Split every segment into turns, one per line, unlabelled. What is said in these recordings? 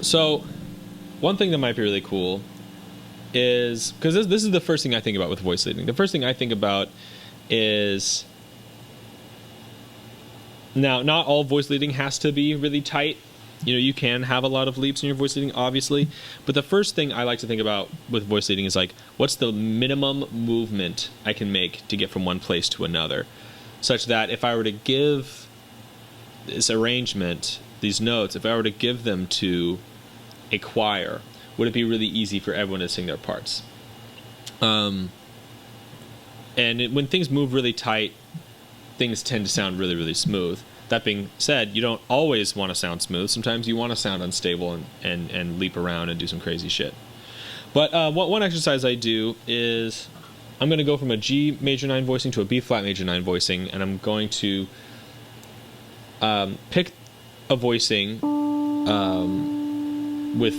So one thing that might be really cool is, because this is the first thing I think about with voice leading. The first thing I think about is, now not all voice leading has to be really tight. You can have a lot of leaps in your voice leading, obviously. But the first thing I like to think about with voice leading is like, what's the minimum movement I can make to get from one place to another? Such that if I were to give this arrangement, these notes, if I were to give them to a choir, would it be really easy for everyone to sing their parts? When things move really tight, things tend to sound really, really smooth. That being said, you don't always want to sound smooth. Sometimes you want to sound unstable and leap around and do some crazy shit. But one exercise I do is I'm going to go from a G major 9 voicing to a B flat major 9 voicing, and I'm going to pick a voicing with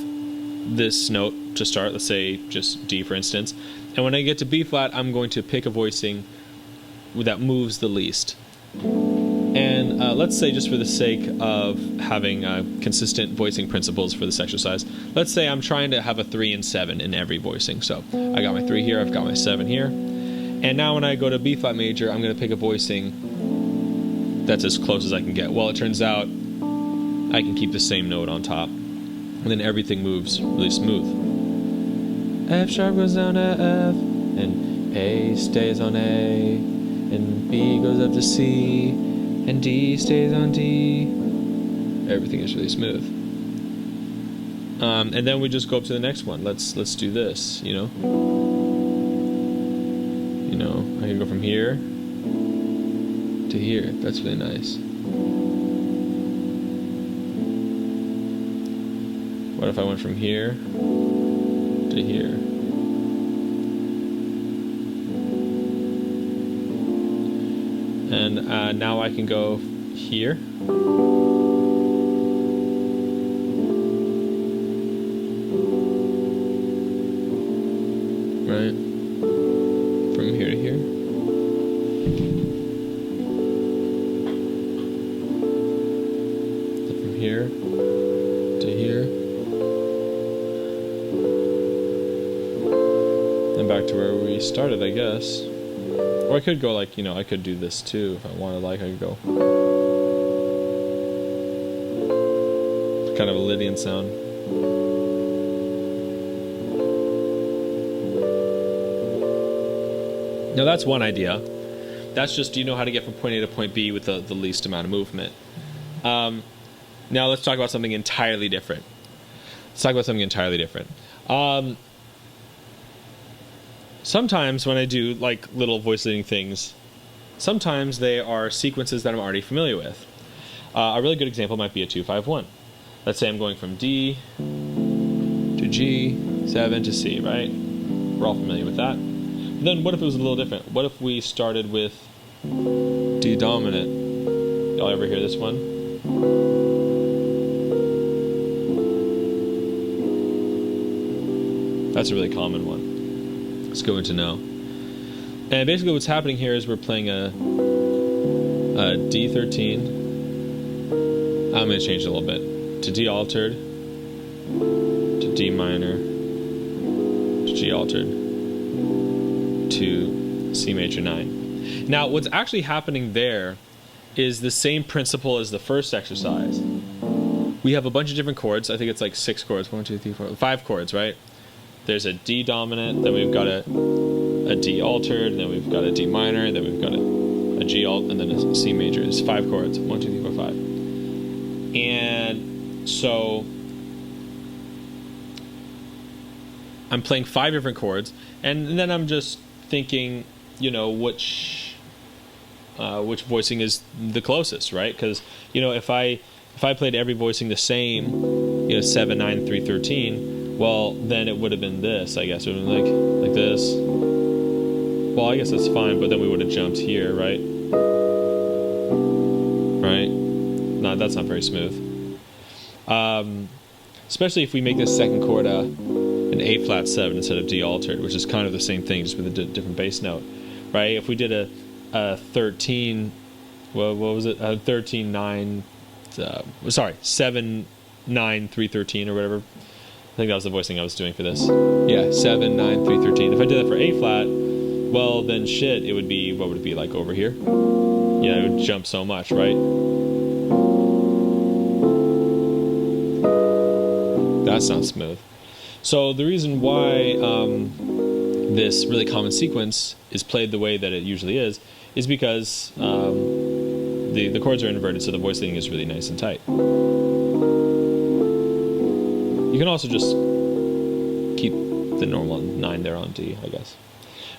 this note to start. Let's say just D, for instance. And when I get to B flat, I'm going to pick a voicing that moves the least. And let's say, just for the sake of having consistent voicing principles for this exercise, let's say I'm trying to have a 3 and 7 in every voicing. So I got my 3 here, I've got my 7 here. And now when I go to B flat major, I'm going to pick a voicing that's as close as I can get. Well, it turns out I can keep the same note on top, and then everything moves really smooth. F sharp goes down to F, and A stays on A, and B goes up to C, and D stays on D. Everything is really smooth. And then we just go up to the next one. Let's do this. I can go from here to here. That's really nice. What if I went from here to here? And now I can go here. Right? From here to here. From here to here. And back to where we started, I guess. Or I could go like, I could do this too if I wanted. Like, I could go. It's kind of a Lydian sound. Now that's one idea. That's just, how to get from point A to point B with the least amount of movement. Now let's talk about something entirely different. Sometimes when I do like little voice leading things, sometimes they are sequences that I'm already familiar with. A really good example might be a 2-5-1. Let's say I'm going from D to G, 7 to C, right? We're all familiar with that. But then what if it was a little different? What if we started with D dominant? Y'all ever hear this one? That's a really common one. It's good to know. And basically what's happening here is we're playing a D13. I'm going to change it a little bit. To D altered, to D minor, to G altered, to C major 9. Now what's actually happening there is the same principle as the first exercise. We have a bunch of different chords. I think it's like 6 chords. 1, 2, 3, 4, 5 chords, right? There's a D dominant, then we've got a D altered, and then we've got a D minor, then we've got a G alt, and then a C major. It's 5 chords. 1, 2, 3, 4, 5. And so I'm playing 5 different chords, and then I'm just thinking, which voicing is the closest, right? Because if I played every voicing the same, 7, 9, 3, 13. Well, then it would have been this, I guess. It would have been like this. Well, I guess that's fine, but then we would have jumped here, right? Right? No, that's not very smooth. Especially if we make this second chord an A flat 7 instead of D altered, which is kind of the same thing, just with a different bass note, right? If we did a 13, what was it? A 13, 9, 7 9 3 13 or whatever. I think that was the voicing I was doing for this. Yeah, 7 9 3 13. If I did that for A flat, well then shit, it would be, what would it be like over here? Yeah, it would jump so much, right? That's not smooth. So the reason why this really common sequence is played the way that it usually is because the chords are inverted, so the voice leading is really nice and tight. You can also just keep the normal 9 there on D, I guess.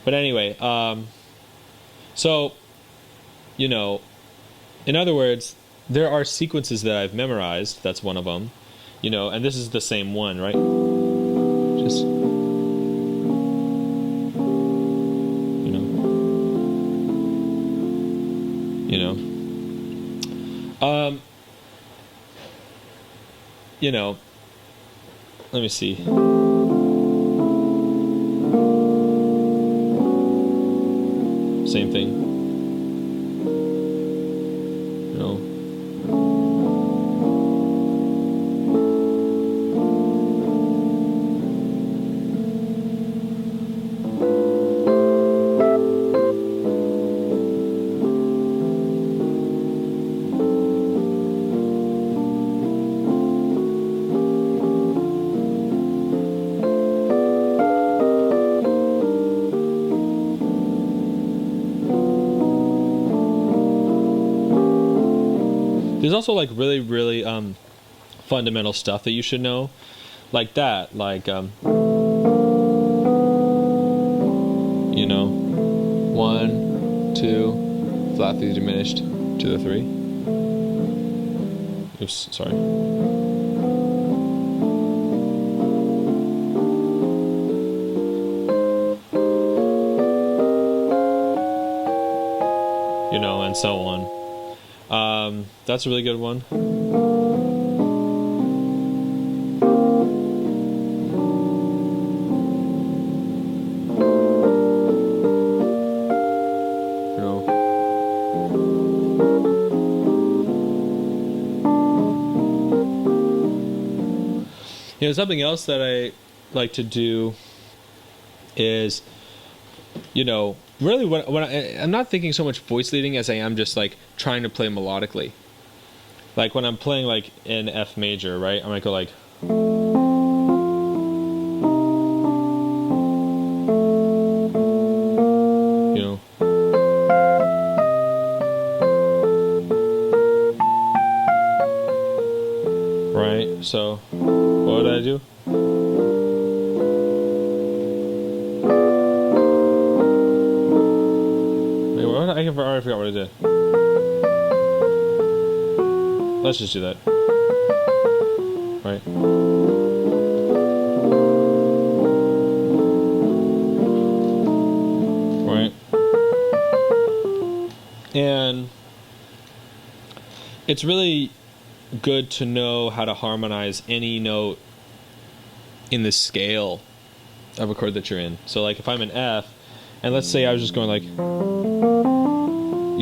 But anyway, so, you know, in other words, there are sequences that I've memorized, that's one of them, you know, and this is the same one, right? Just, you know, let me see. Same thing. You know. There's also like really, really fundamental stuff that you should know, like that, like you know, 1 2 flat 3 diminished to the 3. Oops, sorry. You know, and so on. That's a really good one. You know, something else that I like to do is, you know, really when I'm not thinking so much voice leading as I am just like trying to play melodically. Like when I'm playing like in F major, right? I might go like, you know, right? So what would I do? I already forgot what I did. Let's just do that. Right. Right. And it's really good to know how to harmonize any note in the scale of a chord that you're in. So like if I'm in F, and let's say I was just going like, you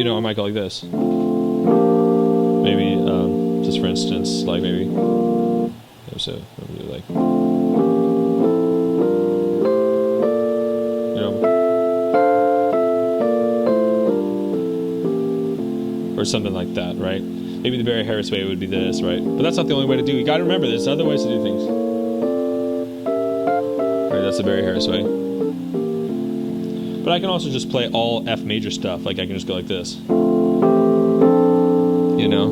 know, I might go like this. Maybe, just for instance, like maybe, so maybe like, you know, or something like that, right? Maybe the Barry Harris way would be this, right? But that's not the only way to do it. You gotta remember, there's other ways to do things. Right, that's the Barry Harris way. But I can also just play all F major stuff. Like I can just go like this. You know?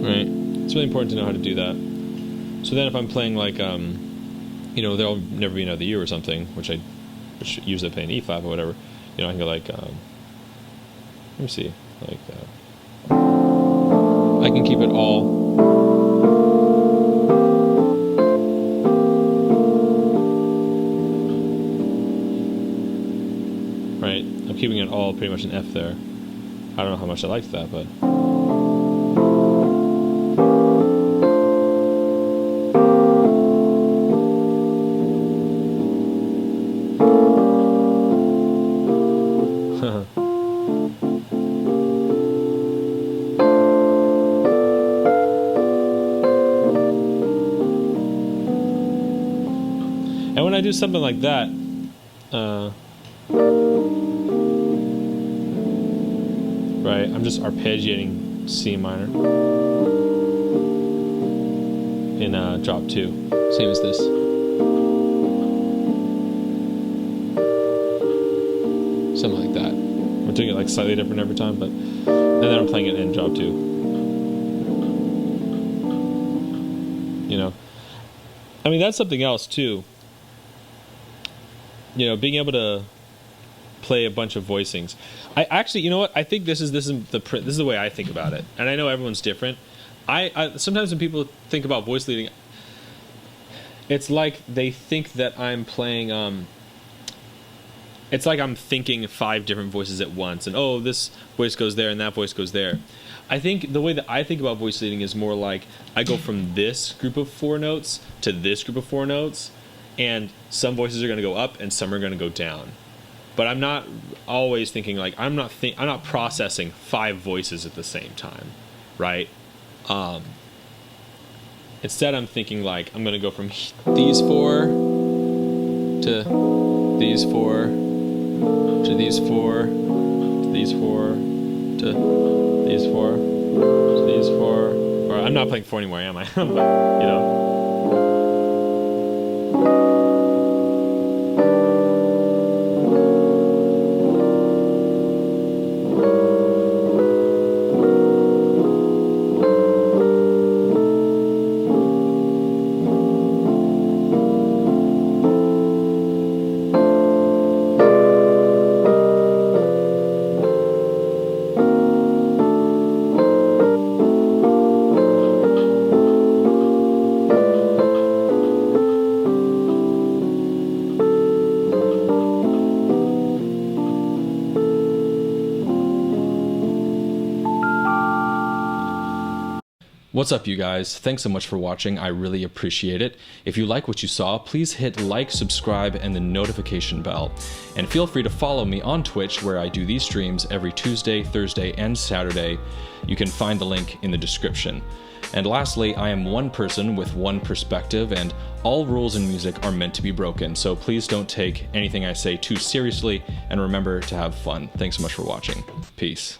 Right. It's really important to know how to do that. So then if I'm playing like, you know, There'll Never Be Another You or something, which usually play an E flat or whatever, you know, I can go like, let me see, like, I can keep it all. Right, I'm keeping it all pretty much in F there. I don't know how much I liked that, but I do something like that, right, I'm just arpeggiating C minor in drop 2, same as this. Something like that. We're doing it like slightly different every time, but and then I'm playing it in drop 2. You know, I mean, that's something else too. You know, being able to play a bunch of voicings. I actually, you know what? I think this is the way I think about it, and I know everyone's different. I sometimes when people think about voice leading, it's like they think that I'm playing. It's like I'm thinking 5 different voices at once, and oh, this voice goes there and that voice goes there. I think the way that I think about voice leading is more like I go from this group of 4 notes to this group of 4 notes, and some voices are going to go up and some are going to go down. But I'm not always thinking like I'm not processing 5 voices at the same time, right? Instead, I'm thinking like I'm going to go from these 4 to these 4 to these 4 to these 4 to these 4 to these 4. Or I'm not playing 4 anymore, am I? But, you know. What's up, you guys? Thanks so much for watching. I really appreciate it. If you like what you saw, please hit like, subscribe, and the notification bell. And feel free to follow me on Twitch, where I do these streams every Tuesday, Thursday, and Saturday. You can find the link in the description. And lastly, I am one person with one perspective, and all rules in music are meant to be broken, so please don't take anything I say too seriously, and remember to have fun. Thanks so much for watching. Peace.